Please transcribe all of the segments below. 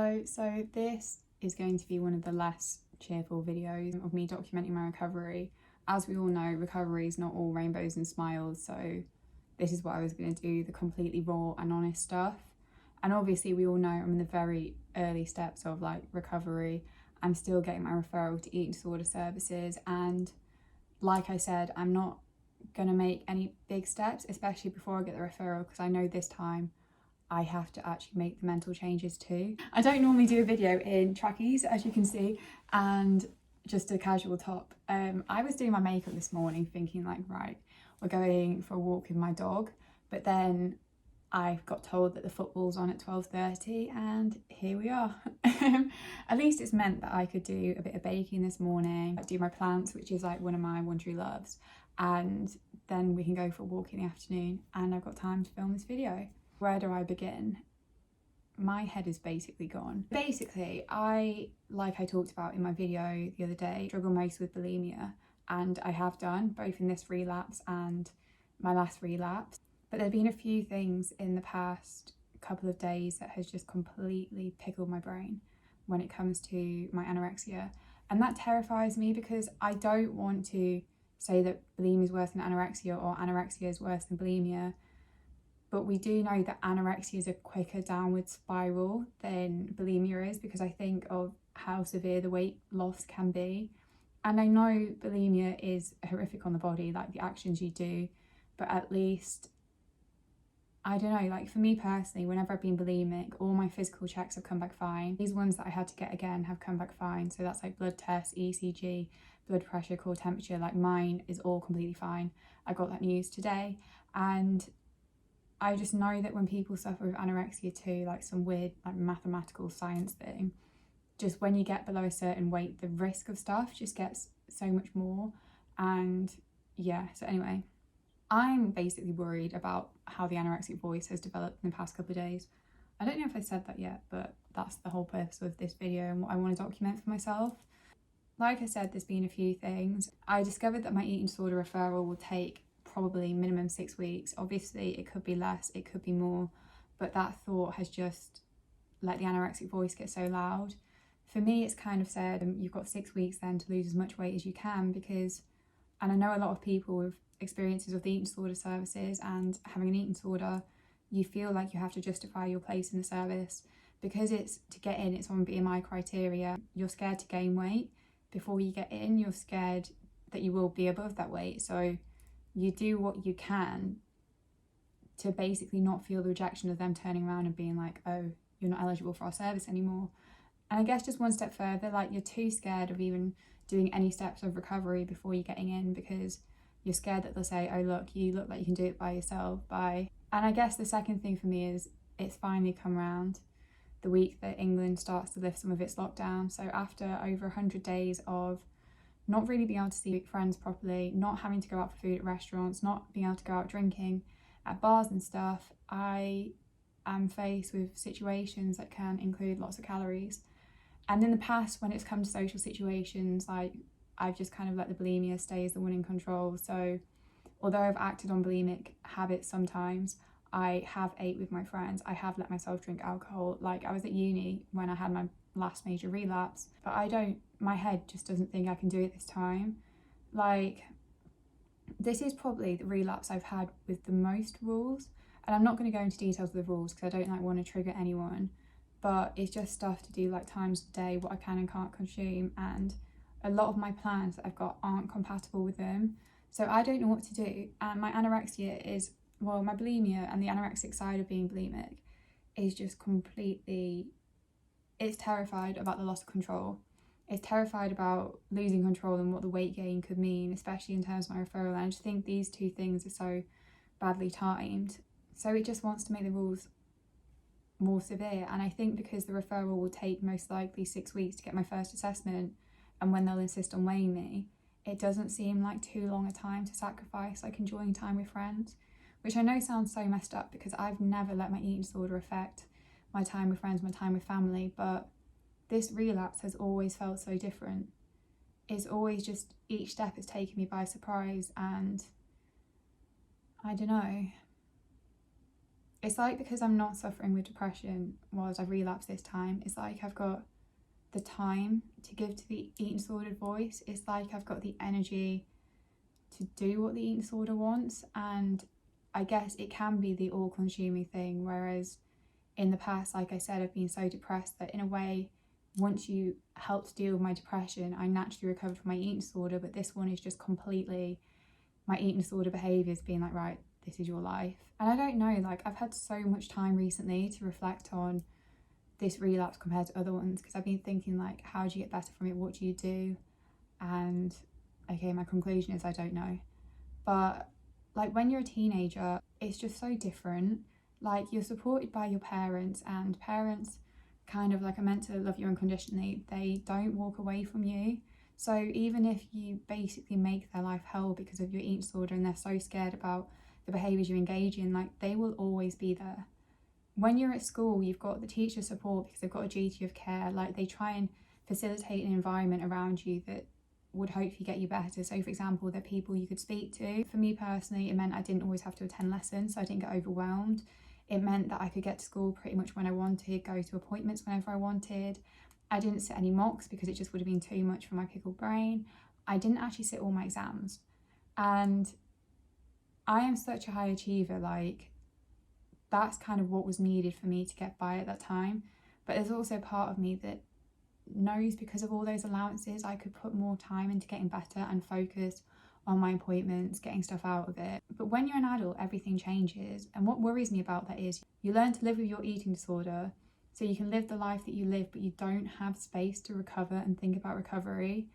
Hello, so this is going to be one of the less cheerful videos of me documenting my recovery. As we all know, recovery is not all rainbows and smiles, so this is what I was going to do, the completely raw and honest stuff. And obviously we all know I'm in the very early steps of recovery. I'm still getting my referral to eating disorder services, and like I said, I'm not going to make any big steps, especially before I get the referral, because I know this time I have to actually make the mental changes too. I don't normally do a video in trackies, as you can see, and just a casual top. I was doing my makeup this morning thinking right, we're going for a walk with my dog, but then I got told that the football's on at 12:30 and here we are. At least it's meant that I could do a bit of baking this morning, do my plants, which is one of my one true loves, and then we can go for a walk in the afternoon, and I've got time to film this video. Where do I begin? My head is basically gone. Basically, like I talked about in my video the other day, struggle most with bulimia, and I have done, both in this relapse and my last relapse. But there have been a few things in the past couple of days that has just completely pickled my brain when it comes to my anorexia. And that terrifies me, because I don't want to say that bulimia is worse than anorexia or anorexia is worse than bulimia. But we do know that anorexia is a quicker downward spiral than bulimia is, because I think of how severe the weight loss can be. And I know bulimia is horrific on the body, the actions you do, but at least, I don't know, for me personally, whenever I've been bulimic, all my physical checks have come back fine. These ones that I had to get again have come back fine. So that's blood tests, ECG, blood pressure, core temperature, mine is all completely fine. I got that news today, and I just know that when people suffer with anorexia too, some weird mathematical science thing, just when you get below a certain weight, the risk of stuff just gets so much more. And yeah, so anyway, I'm basically worried about how the Anorexic Voice has developed in the past couple of days. I don't know if I said that yet, but that's the whole purpose of this video and what I want to document for myself. Like I said, there's been a few things. I discovered that my eating disorder referral will take probably minimum 6 weeks. Obviously it could be less, it could be more, but that thought has just let the Anorexic Voice get so loud. For me, it's kind of said, you've got 6 weeks then to lose as much weight as you can, because, and I know a lot of people with experiences of the eating disorder services and having an eating disorder, you feel like you have to justify your place in the service because it's to get in, it's on BMI criteria. You're scared to gain weight before you get in, you're scared that you will be above that weight, so you do what you can to basically not feel the rejection of them turning around and being like, oh, you're not eligible for our service anymore. And I guess just one step further, you're too scared of even doing any steps of recovery before you're getting in, because you're scared that they'll say, oh look, you look like you can do it by yourself, bye. And I guess the second thing for me is it's finally come around the week that England starts to lift some of its lockdown. So after over 100 days of not really being able to see friends properly, not having to go out for food at restaurants, not being able to go out drinking at bars and stuff, I am faced with situations that can include lots of calories. And in the past, when it's come to social situations, I've just kind of let the bulimia stay as the one in control. So although I've acted on bulimic habits sometimes, I have ate with my friends, I have let myself drink alcohol. I was at uni when I had my last major relapse, but my head just doesn't think I can do it this time. This is probably the relapse I've had with the most rules, and I'm not going to go into details of the rules because I don't want to trigger anyone, but it's just stuff to do times of day, what I can and can't consume, and a lot of my plans that I've got aren't compatible with them, so I don't know what to do. And my anorexia is, well, my bulimia and the anorexic side of being bulimic is just completely, it's terrified about the loss of control. It's terrified about losing control and what the weight gain could mean, especially in terms of my referral. And I just think these two things are so badly timed. So it just wants to make the rules more severe. And I think because the referral will take most likely 6 weeks to get my first assessment, and when they'll insist on weighing me, it doesn't seem like too long a time to sacrifice enjoying time with friends, which I know sounds so messed up because I've never let my eating disorder affect my time with friends, my time with family, but this relapse has always felt so different. It's always just, each step has taken me by surprise, and I don't know. it's like, because I'm not suffering with depression whilst I've relapsed this time, it's like I've got the time to give to the eating disordered voice. It's like I've got the energy to do what the eating disorder wants, and I guess it can be the all-consuming thing, whereas in the past, like I said, I've been so depressed that in a way, once you help to deal with my depression, I naturally recovered from my eating disorder. But this one is just completely my eating disorder behaviours being like, right, this is your life. And I don't know, like, I've had so much time recently to reflect on this relapse compared to other ones, because I've been thinking, like, how do you get better from it? What do you do? And okay, my conclusion is I don't know. But like, when you're a teenager, it's just so different. Like, you're supported by your parents, and parents kind of like are meant to love you unconditionally. They don't walk away from you. So even if you basically make their life hell because of your eating disorder, and they're so scared about the behaviours you engage in, like, they will always be there. When you're at school, you've got the teacher support because they've got a duty of care. Like, they try and facilitate an environment around you that would hopefully get you better. So for example, there are people you could speak to. For me personally, it meant I didn't always have to attend lessons, so I didn't get overwhelmed. It meant that I could get to school pretty much when I wanted, go to appointments whenever I wanted. I didn't sit any mocks because it just would have been too much for my pickled brain. I didn't actually sit all my exams. And I am such a high achiever, like, that's kind of what was needed for me to get by at that time. But there's also part of me that knows, because of all those allowances, I could put more time into getting better and focus on my appointments, getting stuff out of it. But when you're an adult, everything changes. And what worries me about that is you learn to live with your eating disorder so you can live the life that you live, but you don't have space to recover and think about recovery.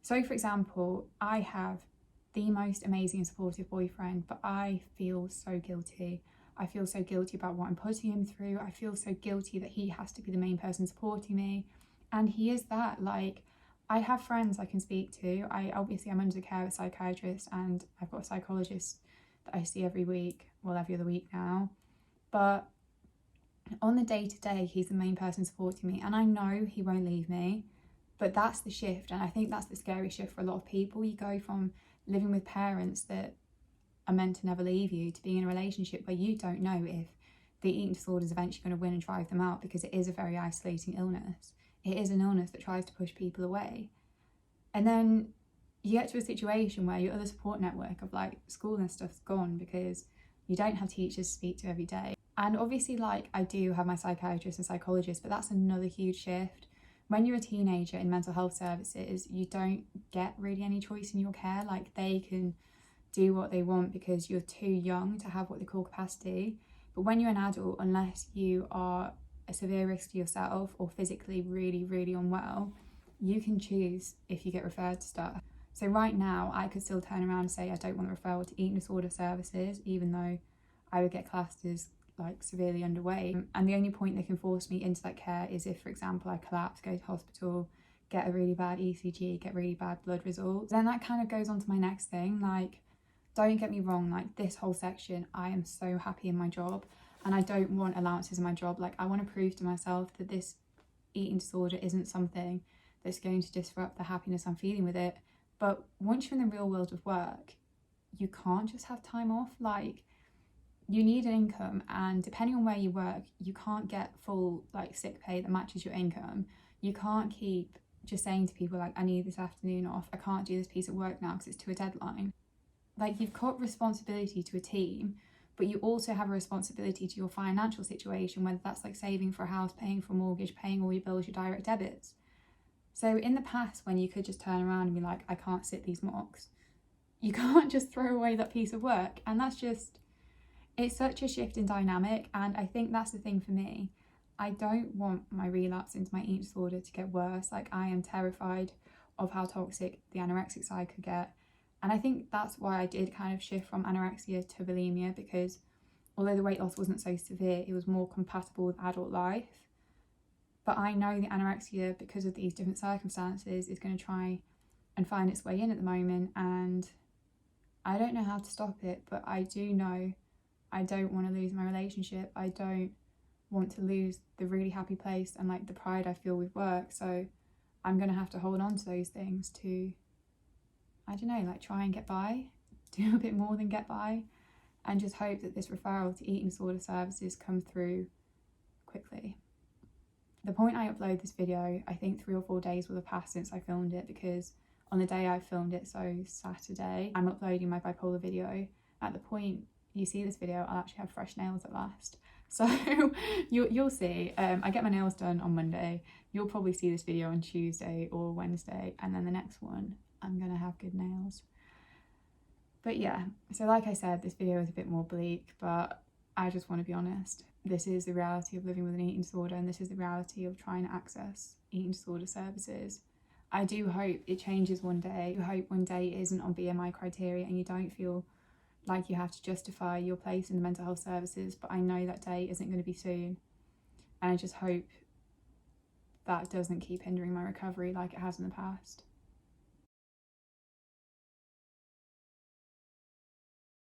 So for example, I have the most amazing and supportive boyfriend, but I feel so guilty. I feel so guilty about what I'm putting him through. I feel so guilty that he has to be the main person supporting me. And he is that. Like, I have friends I can speak to. I'm under the care of a psychiatrist, and I've got a psychologist that I see every week, well, every other week now. But on the day-to-day, he's the main person supporting me, and I know he won't leave me. But that's the shift, and I think that's the scary shift for a lot of people. You go from living with parents that are meant to never leave you to being in a relationship where you don't know if the eating disorder is eventually going to win and drive them out, because it is a very isolating illness. It is an illness that tries to push people away. And then you get to a situation where your other support network of like school and stuff's gone because you don't have teachers to speak to every day. And obviously, like, I do have my psychiatrist and psychologist, but that's another huge shift. When you're a teenager in mental health services, you don't get really any choice in your care. Like, they can do what they want because you're too young to have what they call capacity. But when you're an adult, unless you are a severe risk to yourself or physically really, really unwell, you can choose if you get referred to stuff. So right now, I could still turn around and say I don't want a referral to eating disorder services, even though I would get classed as like severely underweight. And the only point they can force me into that care is if, for example, I collapse, go to hospital, get a really bad ECG, get really bad blood results. Then that kind of goes on to my next thing. Like, don't get me wrong, like, this whole section, I am so happy in my job, and I don't want allowances in my job. Like, I want to prove to myself that this eating disorder isn't something that's going to disrupt the happiness I'm feeling with it. But once you're in the real world of work, you can't just have time off. Like, you need an income, and depending on where you work, you can't get full like sick pay that matches your income. You can't keep just saying to people like, I need this afternoon off, I can't do this piece of work now because it's to a deadline. Like, you've got responsibility to a team, but you also have a responsibility to your financial situation, whether that's like saving for a house, paying for a mortgage, paying all your bills, your direct debits. So in the past, when you could just turn around and be like, I can't sit these mocks, you can't just throw away that piece of work. And that's just, it's such a shift in dynamic. And I think that's the thing for me. I don't want my relapse into my eating disorder to get worse. Like, I am terrified of how toxic the anorexic side could get. And I think that's why I did kind of shift from anorexia to bulimia, because although the weight loss wasn't so severe, it was more compatible with adult life. But I know the anorexia, because of these different circumstances, is going to try and find its way in at the moment, and I don't know how to stop it. But I do know I don't want to lose my relationship. I don't want to lose the really happy place and like the pride I feel with work. So I'm going to have to hold on to those things to, I don't know, like, try and get by, do a bit more than get by. and just hope that this referral to eating disorder services come through quickly. The point I upload this video, I think 3 or 4 days will have passed since I filmed it, because on the day I filmed it, so Saturday, I'm uploading my bipolar video. At the point you see this video, I'll actually have fresh nails at last. So you'll see. I get my nails done on Monday. You'll probably see this video on Tuesday or Wednesday, and then the next one I'm gonna have good nails. But yeah, so like I said, this video is a bit more bleak, but I just want to be honest. This is the reality of living with an eating disorder, and this is the reality of trying to access eating disorder services. I do hope it changes one day. I hope one day it isn't on BMI criteria and you don't feel like you have to justify your place in the mental health services, but I know that day isn't going to be soon. And I just hope that doesn't keep hindering my recovery like it has in the past.